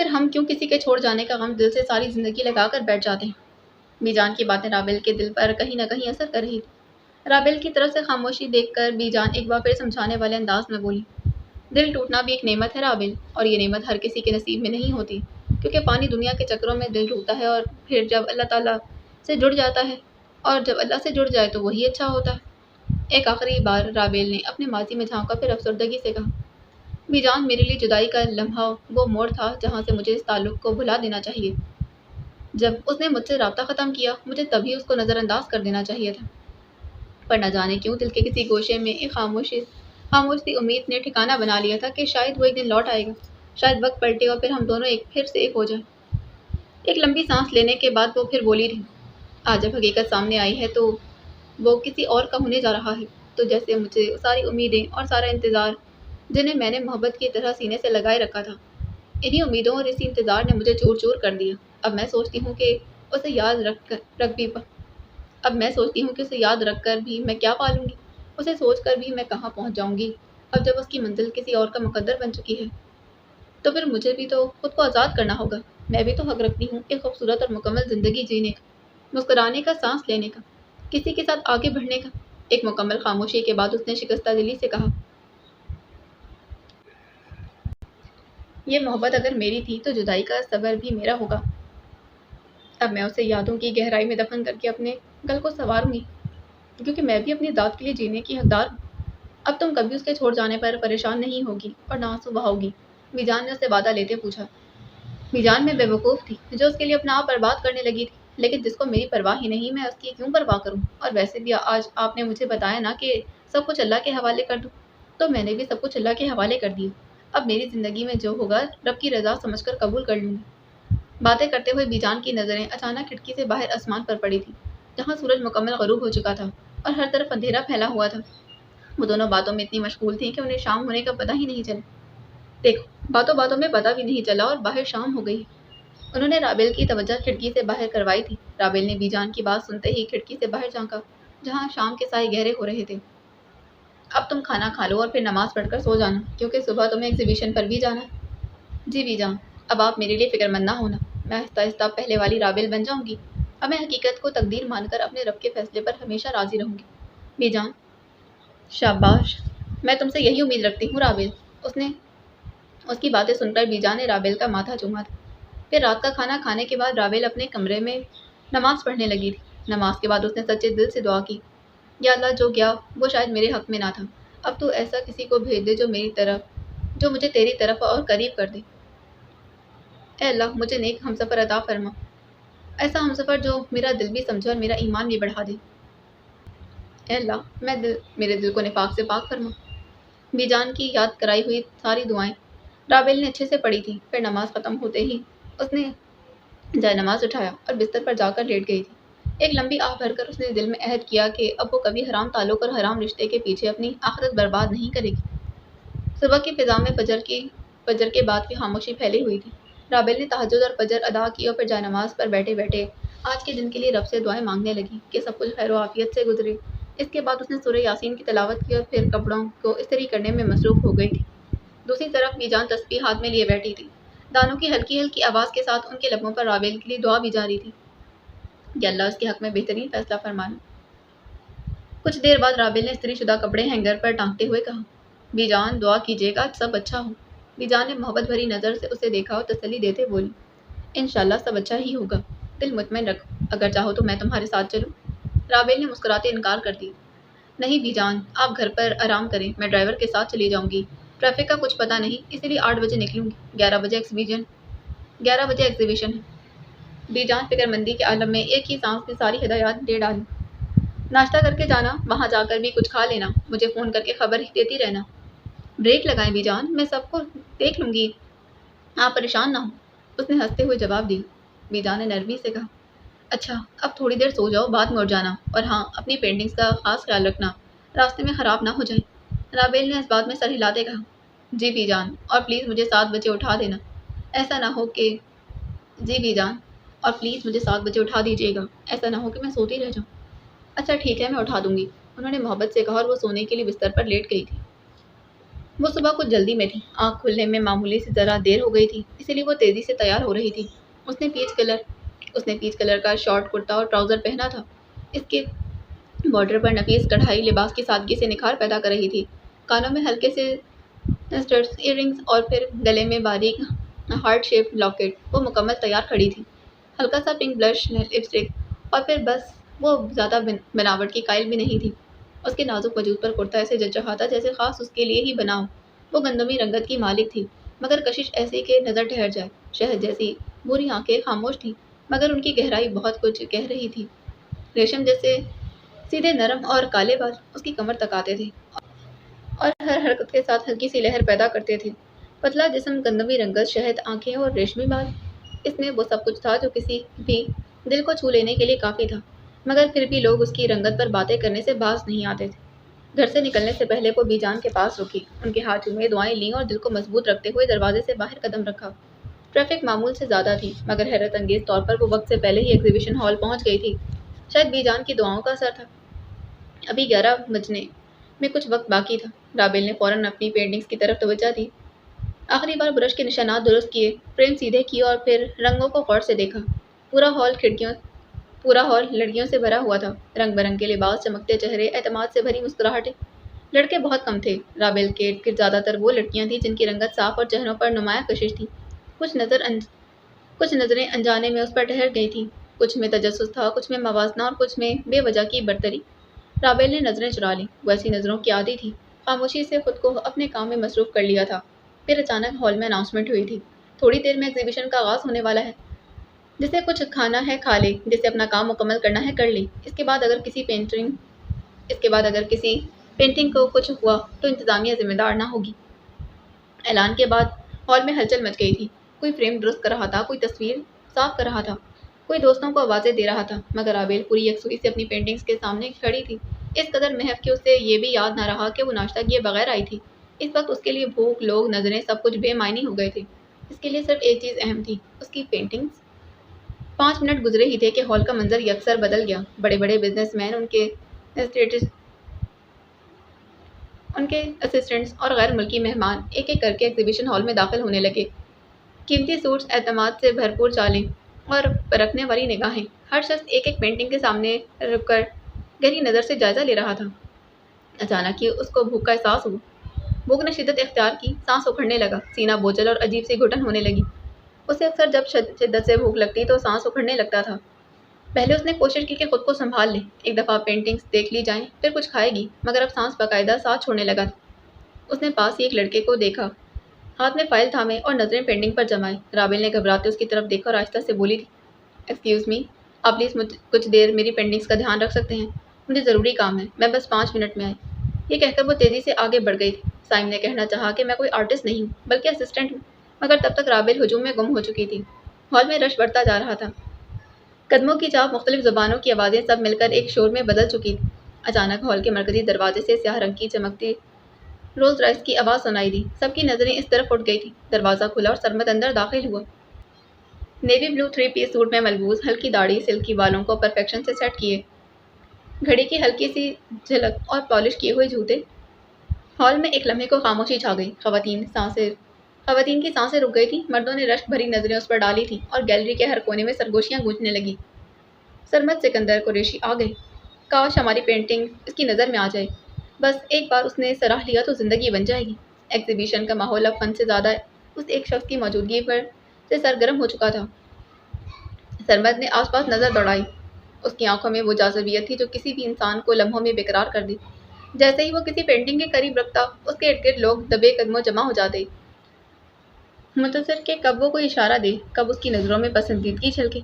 ہم کیوں کسی کے چھوڑ جانے کا غم دل سے ساری زندگی لگا کر بیٹھ جاتے ہیں؟ بی جان کی باتیں رابیل کے دل پر کہیں نہ کہیں اثر کر رہی تھی۔ رابیل کی طرف سے خاموشی دیکھ کر بی جان ایک بار پھر سمجھانے والے انداز میں بولی، دل ٹوٹنا بھی ایک نعمت ہے رابیل، اور یہ نعمت ہر کسی کے نصیب میں نہیں ہوتی، کیونکہ فانی دنیا کے چکروں میں دل ٹوٹتا ہے، اور پھر جب اللہ تعالیٰ سے جڑ جاتا ہے، اور جب اللہ سے جڑ جائے تو وہی اچھا ہوتا ہے۔ ایک آخری بار رابیل نے اپنے ماضی میں جھانکا، پھر افسردگی سے کہا، بی جان، میرے لیے جدائی کا لمحہ وہ موڑ تھا جہاں سے مجھے اس تعلق کو بھلا دینا چاہیے۔ جب اس نے مجھ سے رابطہ ختم کیا مجھے تبھی اس کو نظر انداز کر دینا چاہیے تھا، پر نہ جانے کیوں دل کے کسی گوشے میں ایک خاموش سی امید نے ٹھکانہ بنا لیا تھا کہ شاید وہ ایک دن لوٹ آئے گا، شاید وقت پلٹے اور پھر ہم دونوں پھر سے ایک ہو جائیں۔ ایک لمبی سانس لینے کے بعد وہ پھر بولی رہی، آج جب حقیقت سامنے آئی ہے تو وہ کسی اور کا ہونے جا رہا ہے، تو جیسے مجھے ساری امیدیں اور سارا انتظار جنہیں میں نے محبت کی طرح سینے سے لگائے رکھا تھا، انہی امیدوں اور اسی انتظار نے مجھے چور چور کر دیا۔ اب میں سوچتی ہوں کہ اسے یاد رکھ کر بھی میں کیا پالوں گی، اسے سوچ کر بھی میں کہاں پہنچ جاؤں گی، اب جب اس کی منزل کسی اور کا مقدر بن چکی ہے۔ تو پھر مجھے بھی تو خود کو آزاد کرنا ہوگا۔ میں بھی تو حق رکھتی ہوں ایک خوبصورت اور مکمل زندگی جینے کا، مسکرانے کا، سانس لینے کا، کسی کے ساتھ آگے بڑھنے کا۔ ایک مکمل خاموشی کے بعد اس نے شکستہ دلی سے کہا، یہ محبت اگر میری تھی تو جدائی کا صبر بھی میرا ہوگا۔ اب میں اسے یادوں کی گہرائی میں دفن کر کے اپنے گل کو سنواروں گی، کیونکہ میں بھی اپنی ذات کے لیے جینے کی حقدار ہوں۔ اب تم کبھی اس کے چھوڑ جانے پر پریشان نہیں ہوگی اور نہ آنسو بہاؤ گی۔ میجان نے اسے وعدہ لیتے پوچھا۔ میجان میں بے وقوف تھی جو اس کے لیے اپنا آپ برباد کرنے لگی تھی، لیکن جس کو میری پرواہ ہی نہیں، میں اس کی کیوں پرواہ کروں؟ اور ویسے بھی آج آپ نے مجھے بتایا نا کہ سب کچھ اللہ کے حوالے کر دوں، تو میں نے بھی سب کچھ اللہ کے حوالے کر دیا۔ اب میری زندگی میں جو ہوگا رب کی رضا سمجھ کر قبول کر لوں گی۔ باتیں کرتے ہوئے بیجان کی نظریں اچانک کھڑکی سے باہر آسمان پر پڑی تھی، جہاں سورج مکمل غروب ہو چکا تھا اور ہر طرف اندھیرا پھیلا ہوا تھا۔ وہ دونوں باتوں میں اتنی مشغول تھیں کہ انہیں شام ہونے کا پتہ ہی نہیں چلا۔ دیکھو، باتوں باتوں میں پتہ بھی نہیں چلا اور باہر شام ہو گئی۔ انہوں نے رابل کی توجہ کھڑکی سے باہر کروائی تھی۔ رابل نے بیجان کی بات سنتے ہی کھڑکی سے باہر جھانکا، جہاں شام کے سائے گہرے ہو رہے تھے۔ اب تم کھانا کھا لو اور پھر نماز پڑھ کر سو جانا، کیونکہ صبح تمہیں ایگزیبیشن پر بھی جانا ہے۔ جی بیجان، اب آپ میرے لیے فکر مند نہ ہونا، میں آہستہ آہستہ پہلے والی رابل بن جاؤں گی۔ اب میں حقیقت کو تقدیر مان کر اپنے رب کے فیصلے پر ہمیشہ راضی رہوں گی۔ بیجان، شاباش، میں تم سے یہی امید رکھتی ہوں رابل۔ اس کی باتیں سن کر بیجان نے رابل کا ماتھا چوما تھا۔ پھر رات کا کھانا کھانے کے بعد رابل اپنے کمرے میں نماز پڑھنے لگی تھی۔ نماز کے بعد اس نے سچے دل سے دعا کی، یا اللہ، جو گیا وہ شاید میرے حق میں نہ تھا، اب تو ایسا کسی کو بھیج دے جو مجھے تیری طرف اور قریب کر دے۔ اے اللہ، مجھے نیک ہمسفر عطا فرما، ایسا ہمسفر جو میرا دل بھی سمجھے اور میرا ایمان بھی بڑھا دے۔ اے اللہ، میرے دل کو نفاق سے پاک فرما۔ بیجان کی یاد کرائی ہوئی ساری دعائیں رابل نے اچھے سے پڑھی تھی۔ پھر نماز ختم ہوتے ہی اس نے جائے نماز اٹھایا اور بستر پر جا کر لیٹ گئی تھی۔ ایک لمبی آہ بھر کر اس نے دل میں عہد کیا کہ اب وہ کبھی حرام تعلق اور حرام رشتے کے پیچھے اپنی آخرت برباد نہیں کرے گی۔ صبح کی فضا میں فجر کے بعد کی خاموشی پھیلی ہوئی تھی۔ رابل نے تہجد اور فجر ادا کی اور پھر جائے نماز پر بیٹھے بیٹھے آج کے دن کے لیے رب سے دعائیں مانگنے لگی کہ سب کچھ خیر و عافیت سے گزرے۔ اس کے بعد اس نے سورہ یاسین کی تلاوت کی اور پھر کپڑوں کو استری کرنے میں مصروف ہو گئی تھی۔ دوسری طرف میجان تسبیح ہاتھ میں لیے بیٹھی تھی۔ دانوں کی ہلکی ہلکی آواز کے ساتھ ان کے لبوں پر رابل کے لیے دعا بھی جاری تھی کہ اللہ اس کے حق میں بہترین فیصلہ فرمانا۔ کچھ دیر بعد رابل نے استری شدہ کپڑے ہینگر پر ٹانگتے ہوئے کہا، بیجان، دعا کیجیے گا سب اچھا ہو۔ بیجان نے محبت بھری نظر سے اسے دیکھا اور تسلی دیتے بولی، انشاءاللہ سب اچھا ہی ہوگا، دل مطمئن رکھو، اگر چاہو تو میں تمہارے ساتھ چلوں۔ رابل نے مسکراتے انکار کر دیا، نہیں بیجان، آپ گھر پر آرام کریں، میں ڈرائیور کے ساتھ چلی جاؤں گی۔ ٹریفک کا کچھ پتہ نہیں، اسی لیے 8 بجے نکلوں گی، 11 بجے ایگزیبیشن ہے۔ بیجان فکر مندی کے عالم میں ایک ہی سانس میں ساری ہدایات دے ڈالی، ناشتہ کر کے جانا، وہاں جا کر بھی کچھ کھا لینا، مجھے فون کر کے خبر دیتی رہنا۔ بریک لگائیں بیجان، میں سب کو دیکھ لوں گی، آپ پریشان نہ ہوں، اس نے ہنستے ہوئے جواب دیا۔ بیجان نے نرمی سے کہا، اچھا اب تھوڑی دیر سو جاؤ، بعد میں اٹھ جانا، اور ہاں، اپنی پینٹنگز کا خاص خیال رکھنا، راستے میں خراب نہ ہو جائیں۔ رابل نے اس بات میں سر ہلاتے کہا، جی بیجان، اور پلیز مجھے 7 بجے اٹھا دینا، ایسا نہ ہو کہ جی بیجان، اور پلیز مجھے 7 بجے اٹھا دیجیے گا، ایسا نہ ہو کہ میں سوتی رہ جاؤں۔ اچھا ٹھیک ہے، میں اٹھا دوں گی، انہوں نے محبت سے کہا اور وہ سونے کے لیے بستر پر لیٹ گئی تھی۔ وہ صبح کچھ جلدی میں تھی، آنکھ کھلنے میں معمولی سے ذرا دیر ہو گئی تھی، اسی لیے وہ تیزی سے تیار ہو رہی تھی۔ اس نے پیچ کلر کا شارٹ کرتا اور ٹراؤزر پہنا تھا، اس کے بارڈر پر نفیس کڑھائی لباس کی سادگی سے نکھار پیدا کر رہی تھی۔ کانوں میں ہلکے سے اسٹڈز، ایئر رنگز اور پھر گلے میں باریک ہارٹ شیپ لاکٹ، وہ مکمل تیار کھڑی تھی۔ ہلکا سا پنک بلش لپسٹک اور پھر بس، وہ زیادہ بناوٹ کی قائل بھی نہیں تھی۔ اس کے نازک وجود پر کرتا ایسے جچ رہا تھا جیسے خاص اس کے لیے ہی بنا ہو۔ وہ گندمی رنگت کی مالک تھی، مگر کشش ایسی کہ نظر ٹھہر جائے۔ شہد جیسی بھوری آنکھیں خاموش تھیں، مگر ان کی گہرائی بہت کچھ کہہ رہی تھی۔ ریشم جیسے سیدھے نرم اور کالے بال اس کی کمر تک آتے تھے اور ہر حرکت کے ساتھ ہلکی سی لہر پیدا کرتے تھے۔ پتلا جسم، گندمی رنگت، شہد آنکھیں اور ریشمی بال، اس میں وہ سب کچھ تھا جو کسی بھی دل کو چھو لینے کے لیے کافی تھا، مگر پھر بھی لوگ اس کی رنگت پر باتیں کرنے سے باز نہیں آتے تھے۔ گھر سے نکلنے سے پہلے وہ بیجان کے پاس رکی، ان کے ہاتھ چومے، دعائیں لیں اور دل کو مضبوط رکھتے ہوئے دروازے سے باہر قدم رکھا۔ ٹریفک معمول سے زیادہ تھی، مگر حیرت انگیز طور پر وہ وقت سے پہلے ہی ایگزیبیشن ہال پہنچ گئی تھی۔ شاید بیجان کی دعاؤں کا اثر تھا، ابھی 11 بجنے میں کچھ وقت باقی تھا۔ رابل نے فوراً اپنی پینٹنگز کی طرف توجہ دی، آخری بار برش کے نشانات درست کیے، فریم سیدھے کیے اور پھر رنگوں کو غور سے دیکھا۔ پورا ہال لڑکیوں سے بھرا ہوا تھا، رنگ برنگ کے لباس، چمکتے چہرے، اعتماد سے بھری مسکراہٹیں۔ لڑکے بہت کم تھے، رابل کے ارد گرد زیادہ تر وہ لڑکیاں تھیں جن کی رنگت صاف اور چہروں پر نمایاں کشش تھی۔ کچھ نظریں انجانے میں اس پر ٹھہر گئی تھیں، کچھ میں تجسس تھا، کچھ میں موازنہ اور کچھ میں بے وجہ کی برتری۔ رابل نے نظریں چرا لیں، وہ ایسی نظروں کی عادی تھی، خاموشی سے خود کو اپنے کام میں مصروف کر لیا تھا۔ پھر اچانک ہال میں اناؤنسمنٹ ہوئی تھی، تھوڑی دیر میں ایگزیبیشن کا آغاز ہونے والا ہے، جسے کچھ کھانا ہے کھا لے، جسے اپنا کام مکمل کرنا ہے کر لے۔ اس کے بعد اگر کسی پینٹنگ کو کچھ ہوا تو انتظامیہ ذمہ دار نہ ہوگی۔ اعلان کے بعد ہال میں ہلچل مچ گئی تھی، کوئی فریم درست کر رہا تھا، کوئی تصویر صاف کر رہا تھا، کوئی دوستوں کو آوازیں دے رہا تھا، مگر رابل پوری یکسوئی سے اپنی پینٹنگز کے سامنے کھڑی تھی، اس قدر محو کہ اسے یہ بھی یاد نہ رہا کہ وہ ناشتہ کیے بغیر آئی تھی۔ اس وقت اس کے لیے بھوک، لوگ، نظریں، سب کچھ بے معنی ہو گئے تھے۔ اس کے لیے صرف ایک چیز اہم تھی، اس کی پینٹنگز۔ 5 منٹ گزرے ہی تھے کہ ہال کا منظر یکسر بدل گیا۔ بڑے بڑے بزنس مین، ان کے اسسٹنٹس اور غیر ملکی مہمان ایک ایک کر کے ایگزیبیشن ہال میں داخل ہونے لگے۔ قیمتی سوٹس، اعتماد سے بھرپور چالیں اور پرکھنے والی نگاہیں۔ ہر شخص ایک ایک پینٹنگ کے سامنے رک کر گہری نظر سے جائزہ لے رہا تھا۔ اچانک ہی اس کو بھوک کا احساس ہوا۔ بھوک نے شدت اختیار کی، سانس اکھڑنے لگا، سینہ بوجھل اور عجیب سی گھٹن ہونے لگی۔ اسے اکثر جب شدت سے بھوک لگتی تو سانس اکھڑنے لگتا تھا۔ پہلے اس نے کوشش کی کہ خود کو سنبھال لے، ایک دفعہ پینٹنگز دیکھ لی جائیں، پھر کچھ کھائے گی، مگر اب سانس باقاعدہ ساتھ چھوڑنے لگا تھا۔ اس نے پاس ہی ایک لڑکے کو دیکھا، ہاتھ میں فائل تھامے اور نظریں پینٹنگ پر جمائے۔ رابل نے گھبراتے اس کی طرف دیکھا اور آہستہ سے بولی تھی، ایکسکیوز می، آپ پلیز کچھ دیر میری پینٹنگز کا دھیان رکھ سکتے ہیں؟ مجھے ضروری کام ہے، میں بس 5 منٹ میں آئی۔ یہ کہہ کر وہ تیزی سے آگے بڑھ گئی تھی۔ سائم نے کہنا چاہا کہ میں کوئی آرٹسٹ نہیں ہوں، بلکہ اسسٹنٹ ہوں، مگر تب تک رابل ہجوم میں گم ہو چکی تھی۔ ہال میں رش بڑھتا جا رہا تھا، قدموں کی چاپ، مختلف زبانوں کی آوازیں سب مل کر ایک شور میں بدل چکی تھی۔ اچانک ہال کے مرکزی دروازے سے سیاہ رنگ کی چمکتی رولز رائس کی آواز سنائی دی۔ سب کی نظریں اس طرف اٹھ گئی تھیں۔ دروازہ کھلا اور سرمد اندر داخل ہوا۔ نیوی بلو 3 پیس سوٹ میں ملبوس، ہلکی داڑھی، سلکی بالوں کو پرفیکشن سے سیٹ کیے، گھڑی کی ہلکی سی جھلک اور پالش کیے ہوئے جوتے۔ ہال میں ایک لمحے کو خاموشی چھا گئی۔ خواتین کی سانسیں رک گئی تھیں، مردوں نے رشک بھری نظریں اس پر ڈالی تھیں اور گیلری کے ہر کونے میں سرگوشیاں گونجنے لگیں۔ سرمد سکندر قریشی آ گئے، کاش ہماری پینٹنگ اس کی نظر میں آ جائے، بس ایک بار اس نے سراہ لیا تو زندگی بن جائے گی۔ ایگزیبیشن کا ماحول اب فن سے زیادہ اس ایک شخص کی موجودگی پر سے سرگرم ہو چکا تھا۔ سرمد نے آس پاس نظر دوڑائی، اس کی آنکھوں میں وہ جاذبیت تھی جو کسی بھی انسان کو لمحوں میں بےقرار کر دے۔ جیسے ہی وہ کسی پینٹنگ کے قریب رکھتا، اس کے ارد گرد لوگ دبے قدموں جمع ہو جاتے، منتظر کہ کب وہ کوئی اشارہ دے، کب اس کی نظروں میں پسندیدگی جھلکے۔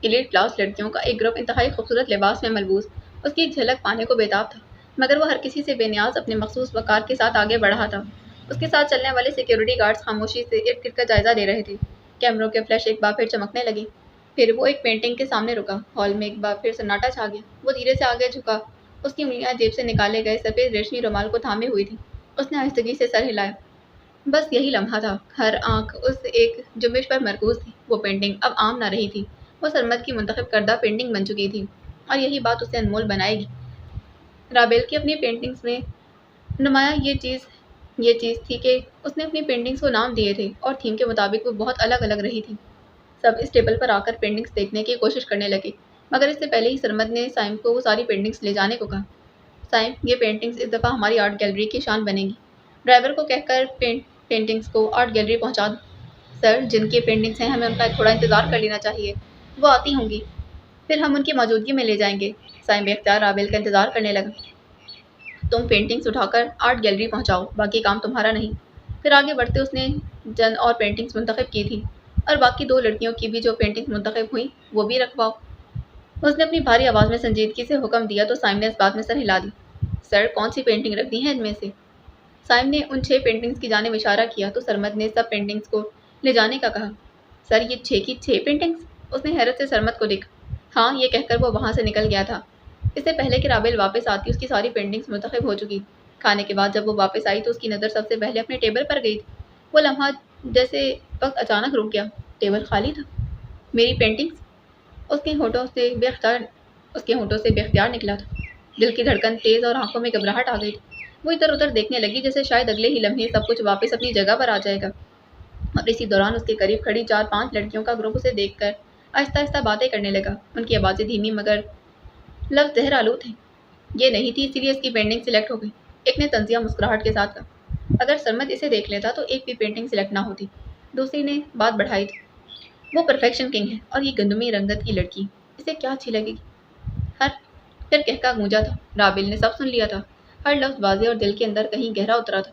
ایلیٹ کلاس لڑکیوں کا ایک گروپ انتہائی خوبصورت لباس میں ملبوس اس کی جھلک پانے کو بےتاب تھا، مگر وہ ہر کسی سے بے نیاز اپنے مخصوص وقار کے ساتھ آگے بڑھ رہا تھا۔ اس کے ساتھ چلنے والے سیکیورٹی گارڈز خاموشی سے ارد گرد کا جائزہ لے رہے تھے۔ کیمروں کے فلیش ایک بار پھر چمکنے لگے، پھر وہ ایک پینٹنگ کے سامنے رکا۔ ہال میں ایک بار پھر سناٹا چھا گیا۔ وہ دھیرے سے آگے جھکا، اس کی انگلیاں جیب سے نکالے گئے سفید ریشمی رومال کو تھامے ہوئی تھیں۔ اس نے آہستگی سے سر ہلایا۔ بس یہی لمحہ تھا، ہر آنکھ اس ایک جنبش پر مرکوز تھی۔ وہ پینٹنگ اب عام نہ رہی تھی، وہ سرمد کی منتخب کردہ پینٹنگ بن چکی تھی، اور یہی بات اسے انمول بنائے گی۔ رابل کی اپنی پینٹنگز میں نمایاں یہ چیز تھی کہ اس نے اپنی پینٹنگز کو نام دیے تھے اور تھیم کے مطابق وہ بہت الگ الگ رہی تھیں۔ سب اس ٹیبل پر آ کر پینٹنگز دیکھنے کی کوشش کرنے لگے، مگر اس سے پہلے ہی سرمد نے سائم کو وہ ساری پینٹنگز لے جانے کو کہا۔ سائم، یہ پینٹنگز اس دفعہ ہماری آرٹ گیلری کی شان بنے گی۔ ڈرائیور کو کہہ کر پینٹنگز کو آرٹ گیلری پہنچا دو۔ سر، جن کی پینٹنگز ہیں ہمیں ان کا تھوڑا انتظار کر لینا چاہیے، وہ آتی ہوں گی، پھر ہم ان کی موجودگی میں لے جائیں گے۔ سائم بے اختیار رابل کا انتظار کرنے لگا۔ تم پینٹنگز اٹھا کر آرٹ گیلری پہنچاؤ، باقی کام تمہارا نہیں۔ پھر آگے بڑھتے اس نے چند اور پینٹنگز منتخب کی تھی، اور باقی 2 لڑکیوں کی بھی جو پینٹنگز منتخب ہوئیں وہ بھی رکھواؤ۔ اس نے اپنی بھاری آواز میں سنجیدگی سے حکم دیا تو سائم نے اس بات میں سر ہلا دی۔ سر، کون سی پینٹنگ رکھ دی ہیں ان میں سے؟ سائم نے ان 6 پینٹنگز کی جانب اشارہ کیا تو سرمد نے سب پینٹنگز کو لے جانے کا کہا۔ سر، یہ 6 کی 6 پینٹنگز؟ اس نے حیرت سے سرمد کو دیکھا۔ ہاں، یہ کہہ کر وہ وہاں سے نکل گیا تھا۔ اس سے پہلے کہ رابل واپس آتی اس کی ساری پینٹنگز منتخب ہو چکی۔ کھانے کے بعد جب وہ واپس آئی تو اس کی نظر سب سے پہلے اپنے ٹیبل پر گئی تھی۔ وہ لمحہ جیسے وقت اچانک رک گیا، ٹیبل خالی تھا۔ میری پینٹنگز؟ اس کے ہونٹوں سے بے اختیار نکلا تھا۔ دل کی دھڑکن تیز اور آنکھوں میں گھبراہٹ آ گئی تھی۔ وہ ادھر ادھر دیکھنے لگی جیسے شاید اگلے ہی لمحے سب کچھ واپس اپنی جگہ پر آ جائے گا۔ اور اسی دوران اس کے قریب کھڑی 4-5 لڑکیوں کا گروپ اسے دیکھ کر آہستہ آہستہ باتیں کرنے لگا۔ ان کی آوازیں دھیمی مگر لفظ زہر آلود تھے۔ یہ نہیں تھی، اسی لیے اس کی پینٹنگ سلیکٹ ہو گئی۔ ایک نے طنزیہ مسکراہٹ کے ساتھ کہا، اگر سرمد اسے دیکھ لیتا تو ایک بھی پینٹنگ سلیکٹ نہ ہوتی۔ دوسری نے بات بڑھائی تھی، وہ پرفیکشن کنگ ہے، اور یہ گندمی رنگت کی لڑکی اسے کیا اچھی لگے گی؟ ہر پھر کہکا گونجا تھا۔ رابل نے سب سن لیا تھا، ہر لفظ واضح اور دل کے اندر کہیں گہرا اترا تھا۔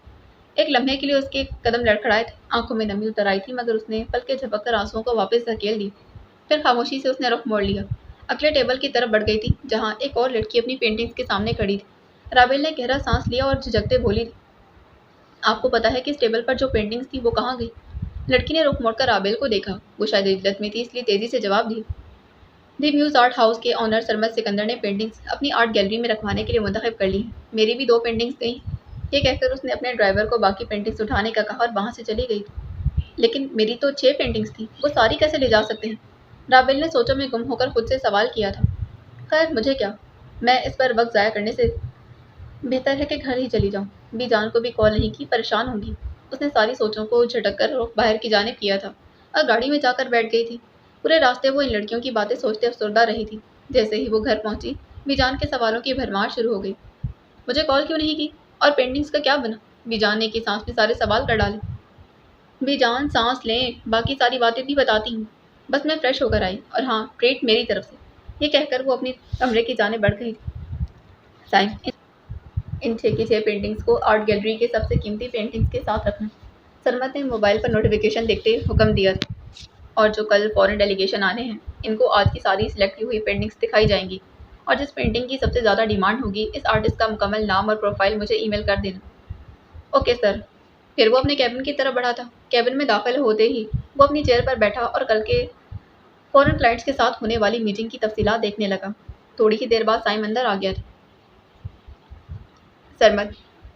ایک لمحے کے لیے اس کے قدم لڑکھڑائے تھے، آنکھوں میں نمی اتر آئی تھی، مگر اس نے پلکیں جھپک کر آنسوؤں کو واپس دھکیل دی۔ پھر خاموشی سے اس نے رخ موڑ لیا، اگلے ٹیبل کی طرف بڑھ گئی تھی جہاں ایک اور لڑکی اپنی پینٹنگز کے سامنے کھڑی تھی۔ رابل نے گہرا سانس لیا اور جھجکتے بولی، آپ کو پتا ہے کہ اس ٹیبل پر جو پینٹنگز تھی وہ کہاں گئی؟ لڑکی نے رخ موڑ کر رابل کو دیکھا، وہ شاید عجلت میں تھی اس لیے تیزی سے جواب دیا، دی میوز آرٹ ہاؤس کے آنر سرمد سکندر نے پینٹنگز اپنی آرٹ گیلری میں رکھوانے کے لیے منتخب کر لی ہیں۔ میری بھی 2 پینٹنگز گئیں۔ یہ کہہ کر اس نے اپنے ڈرائیور کو باقی پینٹنگز اٹھانے کا کہا اور وہاں سے چلی گئی۔ لیکن میری تو 6 پینٹنگز تھیں، وہ ساری کیسے لے جا سکتے ہیں؟ رابل نے سوچوں میں گم ہو کر خود سے سوال کیا تھا۔ خیر مجھے کیا، میں اس پر وقت ضائع کرنے سے بہتر ہے کہ گھر ہی چلی جاؤں۔ بی جان کو بھی کال نہیں کی، پریشان ہوگی۔ اس نے ساری سوچوں کو جھٹک کر رخ باہر کی جانب کیا تھا اور گاڑی میں جا کر بیٹھ گئی تھی۔ پورے راستے وہ ان لڑکیوں کی باتیں سوچتے افسردہ رہی تھی۔ جیسے ہی وہ گھر پہنچی، بی جان کے سوالوں کی بھرمار شروع ہو گئی۔ مجھے کال کیوں نہیں کی؟ اور پینٹنگز کا کیا بنا؟ بی جان نے ایک ہی سانس میں سارے سوال کر ڈالے۔ بی جان سانس لیں، باقی ساری باتیں بھی بتاتی ہوں، بس میں فریش ہو کر آئی، اور ہاں ٹریٹ میری طرف سے۔ یہ کہہ کر وہ اپنی کمرے کی جانب بڑھ گئی تھی۔ سائم ان 6 کی 6 پینٹنگز کو آرٹ گیلری کے سب سے قیمتی پینٹنگز کے ساتھ رکھنا۔ سرمد نے موبائل پر نوٹیفیکیشن دیکھتے حکم دیا تھا، اور جو کل فورن ڈیلیگیشن آنے ہیں ان کو آج کی ساری سلیکٹ کی ہوئی پینٹنگز دکھائی جائیں گی، اور جس پینٹنگ کی سب سے زیادہ ڈیمانڈ ہوگی اس آرٹسٹ کا مکمل نام اور پروفائل مجھے ای میل کر دینا۔ Okay sir. پھر وہ اپنے کیبن کی طرف بڑھا تھا۔ کیبن میں داخل ہوتے ہی وہ اپنی چیئر پر بیٹھا اور کل کے فورن کلائنٹس کے ساتھ ہونے والی میٹنگ کی تفصیلات دیکھنے لگا۔ تھوڑی ہی دیر بعد سائم اندر آ گیا تھا۔ سرمد،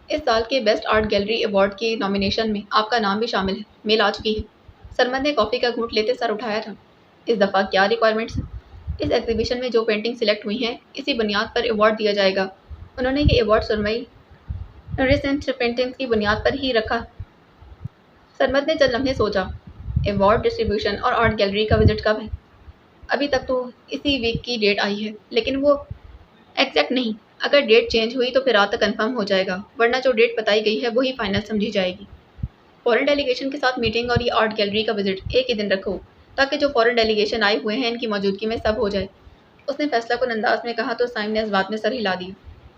اس سال کے بیسٹ آرٹ گیلری ایوارڈ کی نامینیشن میں آپ کا نام بھی شامل ہے، میل آ چکی ہے۔ سرمد نے کافی کا گھونٹ لیتے سر اٹھایا تھا۔ اس دفعہ کیا ریکوائرمنٹس ہیں؟ اس ایگزیبیشن میں جو پینٹنگ سلیکٹ ہوئی ہیں اسی بنیاد پر ایوارڈ دیا جائے گا۔ انہوں نے یہ ایوارڈ سرمئی ریسنٹ پینٹنگز کی بنیاد پر ہی رکھا۔ سرمد نے چند لمحے سوچا، ایوارڈ ڈسٹریبیوشن اور آرٹ گیلری کا وزٹ کب ہے؟ ابھی تک تو اسی ویک کی ڈیٹ آئی ہے، لیکن وہ ایگزیکٹ نہیں۔ اگر ڈیٹ چینج ہوئی تو پھر رات تک کنفرم ہو جائے گا، ورنہ جو ڈیٹ بتائی گئی ہے وہی فائنل سمجھی جائے گی۔ فورن ڈیلیگیشن کے ساتھ میٹنگ اور یہ آرٹ گیلری کا وزٹ ایک ہی دن رکھو، تاکہ جو فورن ڈیلیگیشن آئے ہوئے ہیں ان کی موجودگی میں سب ہو جائے۔ اس نے فیصلہ کن انداز میں کہا تو سائم نے اس بات میں سر ہلا دیا۔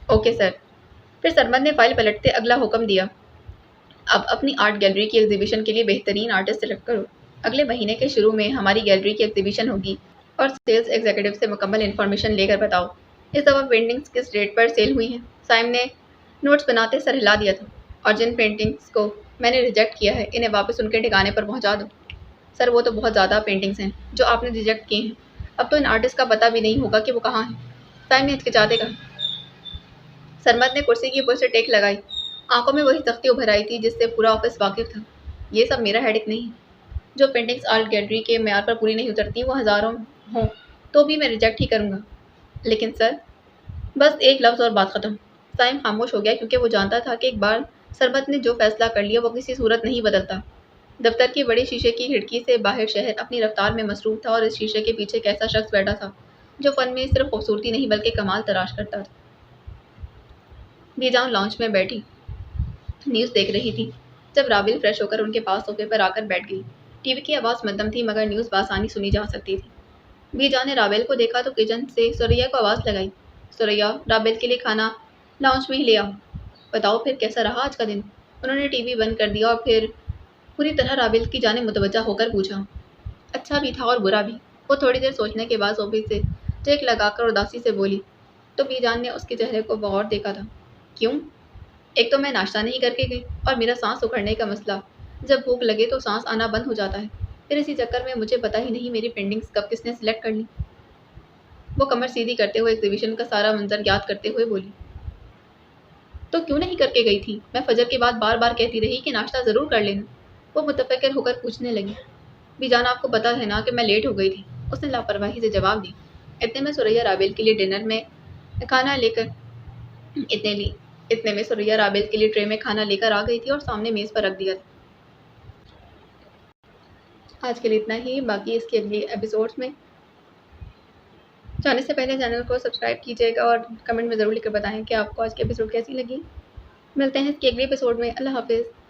Okay sir. پھر سرمد نے فائل پلٹتے اگلا حکم دیا، اب اپنی آرٹ گیلری کی ایگزیبیشن کے لیے بہترین آرٹسٹ سلیکٹ کرو۔ اگلے مہینے کے شروع میں ہماری گیلری کی ایگزیبیشن ہوگی، اور سیلز ایگزیکٹو سے مکمل انفارمیشن لے کر بتاؤ اس دفعہ پینٹنگز کس ریٹ پر سیل ہوئی ہیں۔ سائم نے نوٹس بناتے سر ہلا دیا تھا، اور جن پینٹنگز کو میں نے ریجیکٹ کیا ہے انہیں واپس ان کے ٹھکانے پر پہنچا دو۔ سر وہ تو بہت زیادہ پینٹنگز ہیں جو آپ نے ریجیکٹ کی ہیں، اب تو ان آرٹسٹ کا پتہ بھی نہیں ہوگا کہ وہ کہاں ہیں۔ سائم نے ہچکچاتے کہا۔ سرمد نے کرسی کی اوپر سے ٹیک لگائی، آنکھوں میں وہی سختی ابھر آئی تھی جس سے پورا آفس واقف تھا۔ یہ سب میرا ہیڈک نہیں ہے۔ جو پینٹنگز آرٹ گیلری کے معیار پر پوری نہیں اترتی وہ ہزاروں ہوں تو بھی میں ریجیکٹ ہی کروں گا۔ لیکن سر، بس ایک لفظ اور بات ختم۔ سائم خاموش ہو گیا کیونکہ وہ جانتا تھا کہ ایک بار سرمد نے جو فیصلہ کر لیا وہ کسی صورت نہیں بدلتا۔ دفتر کی بڑی شیشے کی کھڑکی سے باہر شہر اپنی رفتار میں مصروف تھا، اور اس شیشے کے پیچھے ایک ایسا شخص بیٹھا تھا جو فن میں صرف خوبصورتی نہیں بلکہ کمال تلاش کرتا تھا۔ بی جان لاؤنج میں بیٹھی نیوز دیکھ رہی تھی جب رابل فریش ہو کر ان کے پاس صوفے پر آ کر بیٹھ گئی۔ ٹی وی کی آواز مدھم تھی مگر نیوز بآسانی سنی جا سکتی تھی۔ بی جان نے رابل کو دیکھا تو کچن سے سوریا کو آواز لگائی، سوریا، رابل کے لیے کھانا لاؤنج میں ہی لے آؤ۔ بتاؤ پھر کیسا رہا آج کا دن؟ انہوں نے ٹی وی بند کر دیا اور پھر پوری طرح رابل کی جانب متوجہ ہو کر پوچھا۔ اچھا بھی تھا اور برا بھی، وہ تھوڑی دیر سوچنے کے بعد صوفے سے ٹیک لگا کر اداسی سے بولی۔ تو بی جان نے اس کے چہرے کو بغور دیکھا تھا۔ کیوں؟ ایک تو میں ناشتہ نہیں کر کے گئی، اور میرا سانس اکھڑنے کا مسئلہ، جب بھوک لگے تو سانس آنا بند ہو جاتا ہے، پھر اسی چکر میں مجھے پتہ ہی نہیں میری پینٹنگز کب کس نے سلیکٹ کر لی۔ وہ کمر سیدھی کرتے ہوئے ایگزیبیشن کا سارا منظر یاد کرتے ہوئے بولی۔ تو کیوں نہیں کر کے گئی تھی؟ میں فجر کے بعد بار بار کہتی رہی کہ ناشتہ ضرور کر لینا۔ وہ متفکر ہو کر پوچھنے لگی۔ بی جان آپ کو پتہ ہے نا کہ میں لیٹ ہو گئی تھی، اس نے لاپرواہی سے جواب دی۔ اتنے میں سوریا رابل کے لیے ڈنر میں کھانا لے کر اتنے میں سوریا رابل کے لیے ٹرے میں کھانا لے کر آ گئی تھی اور سامنے میز پر رکھ دیا تھا۔ آج کے لیے اتنا ہی، باقی اس کے اگلی ایپیسوڈس میں جانے سے پہلے چینل کو سبسکرائب کیجیے گا اور کمنٹ میں ضرور لکھ کر بتائیں کہ آپ کو آج کی ایپیسوڈ کیسی لگی۔ ملتے ہیں اس کے اگلے ایپیسوڈ میں۔ اللہ حافظ۔